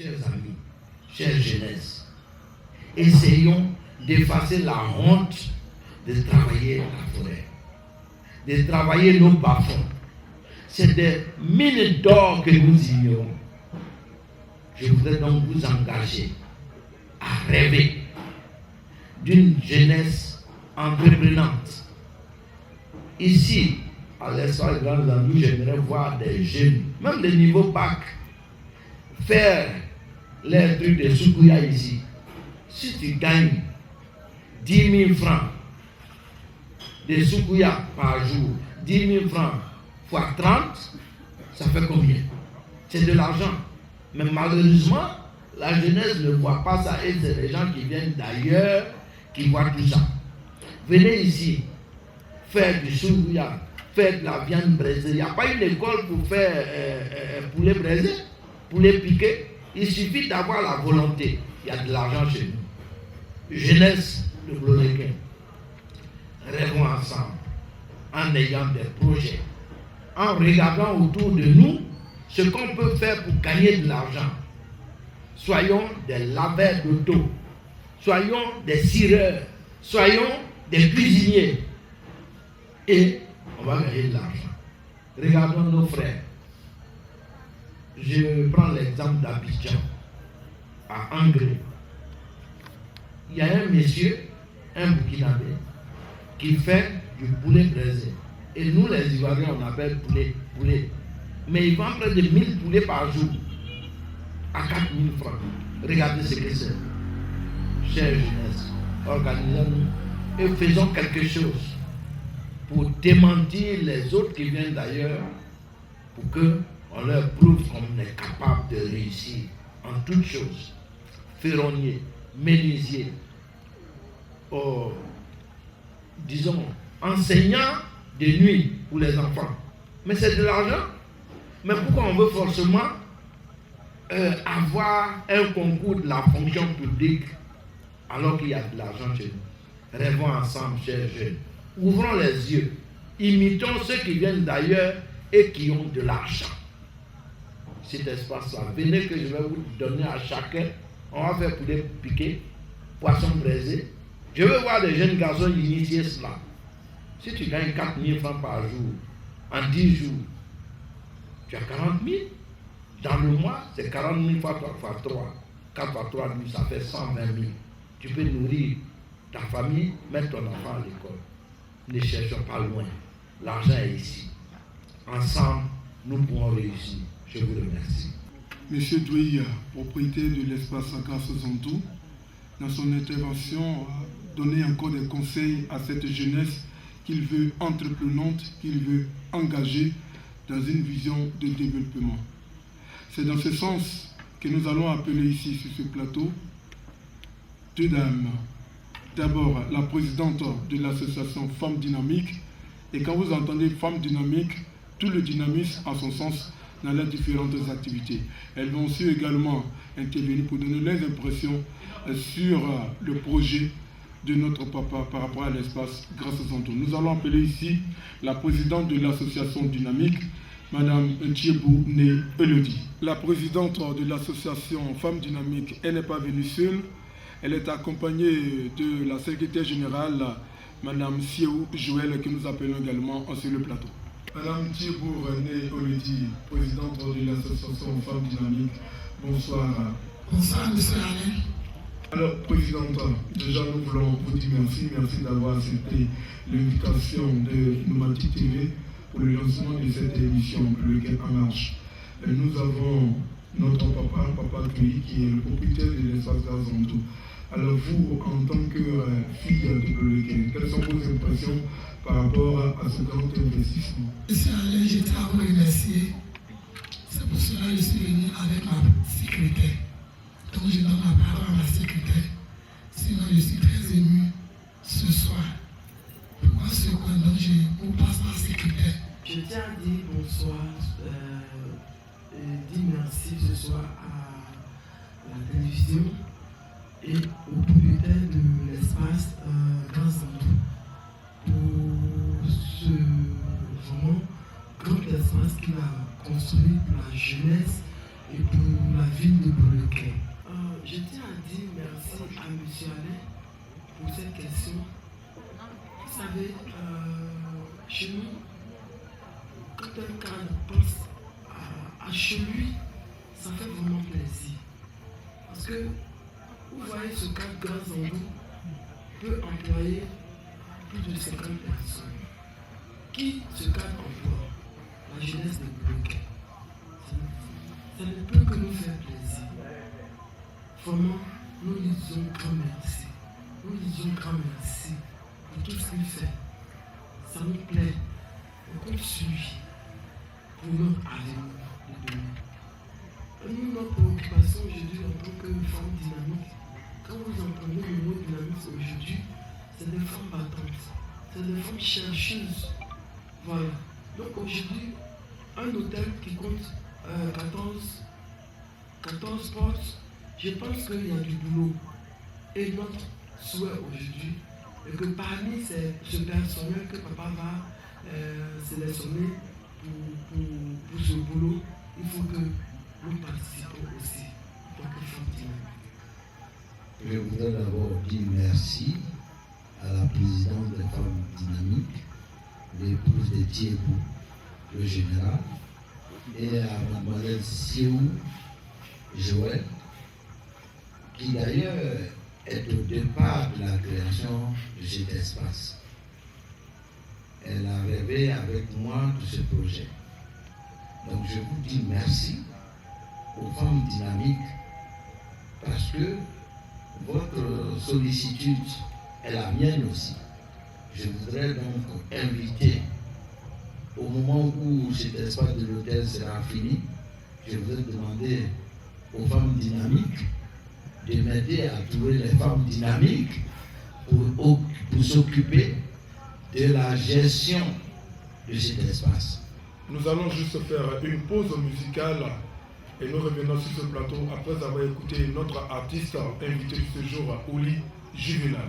chers amis, chère jeunesse, essayons d'effacer la honte de travailler la forêt, de travailler nos bas-fonds. C'est des mines d'or que nous ignorons. Je voudrais donc vous engager à rêver d'une jeunesse entreprenante. Ici, à l'espace Grand Zandou, j'aimerais voir des jeunes, même de niveau bac, faire les trucs de Soukouya ici. Si tu gagnes 10 000 francs de Soukouya par jour, 10 000 francs fois 30, ça fait combien? C'est de l'argent. Mais malheureusement, la jeunesse ne voit pas ça et c'est des gens qui viennent d'ailleurs qui voient tout ça. Venez ici, faire du Soukouya, faire de la viande braisée. Il n'y a pas une école pour faire poulet braisé, poulet piqué. Il suffit d'avoir la volonté. Il y a de l'argent chez nous. Jeunesse de Bloléquin, rêvons ensemble en ayant des projets, en regardant autour de nous ce qu'on peut faire pour gagner de l'argent. Soyons des laveurs d'auto, soyons des cireurs, soyons des cuisiniers et on va gagner de l'argent. Regardons nos frères. Je prends l'exemple d'Abidjan, à Angré. Il y a un monsieur, un Burkinabé, qui fait du poulet braisé. Et nous, les Ivoiriens, on appelle poulet. Mais il vend près de 1000 poulets par jour, à 4000 francs. Regardez ce que c'est. Chère jeunesse, organisons-nous et faisons quelque chose pour démentir les autres qui viennent d'ailleurs, pour qu'on leur prouve qu'on est capable de réussir en toutes choses. Ferronnier, menuisier, disons, enseignant de nuit pour les enfants. Mais c'est de l'argent. Mais pourquoi on veut forcément avoir un concours de la fonction publique alors qu'il y a de l'argent chez nous? Rêvons ensemble, chers jeunes. Ouvrons les yeux. Imitons ceux qui viennent d'ailleurs et qui ont de l'argent. Cet espace-là, venez que je vais vous donner à chacun. On va faire poulet piqué, poisson braisé. Je veux voir des jeunes garçons initier cela. Si tu gagnes 4 000 francs par jour, en 10 jours, tu as 40 000. Dans le mois, c'est 40 000 fois 3. 4 fois 3, ça fait 120 000. Tu peux nourrir ta famille, mettre ton enfant à l'école. Ne cherchons pas loin. L'argent est ici. Ensemble, nous pourrons réussir. Je vous remercie. Monsieur Douy, propriétaire de l'espace Grâce Zandou, dans son intervention, a donné encore des conseils à cette jeunesse qu'il veut entreprenante, qu'il veut engager dans une vision de développement. C'est dans ce sens que nous allons appeler ici sur ce plateau deux dames. D'abord, la présidente de l'association Femmes Dynamiques. Et quand vous entendez Femmes Dynamiques, tout le dynamisme a son sens dans les différentes activités. Elles vont aussi également intervenir pour donner leurs impressions sur le projet de notre papa par rapport à l'espace Grâce Zandou. Nous allons appeler ici la présidente de l'association Dynamique, Madame Thiebou Né Elodie. La présidente de l'association Femmes Dynamiques, elle n'est pas venue seule. Elle est accompagnée de la secrétaire générale, Madame Siou Joël, que nous appelons également sur le plateau. Madame Thiebou Né Elodie, présidente de l'association Femmes Dynamiques, bonsoir. Bonsoir, monsieur Alain. Alors, présidente, déjà nous voulons vous dire merci d'avoir accepté l'invitation de Nomatic TV pour le lancement de cette émission, le Week-end en marche. Nous avons notre papa Touy, qui est le propriétaire de l'espace Grâce Zandou. Alors vous, en tant que fille de Bloléquin, quelles sont vos impressions par rapport à ce grand investissement? Monsieur Alain, je tiens à vous remercier. C'est pour cela que je suis venu avec ma sécurité. Donc je donne la parole à ma secrétaire. Sinon je suis très ému ce soir. Pourquoi ce coin? Donc je vous passe ma secrétaire. Je tiens à dire bonsoir, dire merci ce soir à la télévision et au propriétaire de l'espace Grâce Zandou pour ce vraiment grand espace qu'il a construit pour la jeunesse et pour la ville de Boulequet. Je tiens à dire merci à M. Alain pour cette question. Vous savez, chez nous, quand un cadre pense à chez lui, ça fait vraiment plaisir. Parce que vous voyez ce cadre Grand Zambou peut employer plus de 50 personnes. Qui ce cadre emploie? La jeunesse de Boulequet. Ça ne peut que nous faire plaisir. Vraiment, nous lui disons grand merci. Nous lui disons grand merci pour tout ce qu'il fait. Ça nous plaît. On compte sur lui pour notre avenir de demain. Nous, notre préoccupation aujourd'hui en tant que femmes dynamiques, quand vous entendez le mot dynamique aujourd'hui, c'est des femmes battantes, c'est des femmes chercheuses. Voilà. Donc aujourd'hui, un hôtel qui compte 14 portes, je pense qu'il y a du boulot. Et notre souhait aujourd'hui est que parmi ce personnel que papa va sélectionner pour ce boulot, il faut que nous participons aussi en tant que femmes dynamiques. Je voudrais d'abord dire merci à la présidente des femmes dynamiques, l'épouse de Thiebou, le général, et à Mademoiselle Siou Joël, qui d'ailleurs est au départ de la création de cet espace. Elle a rêvé avec moi de ce projet. Donc je vous dis merci aux femmes dynamiques parce que votre sollicitude est la mienne aussi. Je voudrais donc inviter, au moment où cet espace de l'hôtel sera fini, je voudrais demander aux femmes dynamiques de m'aider à trouver les femmes dynamiques pour s'occuper de la gestion de cet espace. Nous allons juste faire une pause musicale et nous revenons sur ce plateau après avoir écouté notre artiste invité de ce jour, Ouli Juvenal.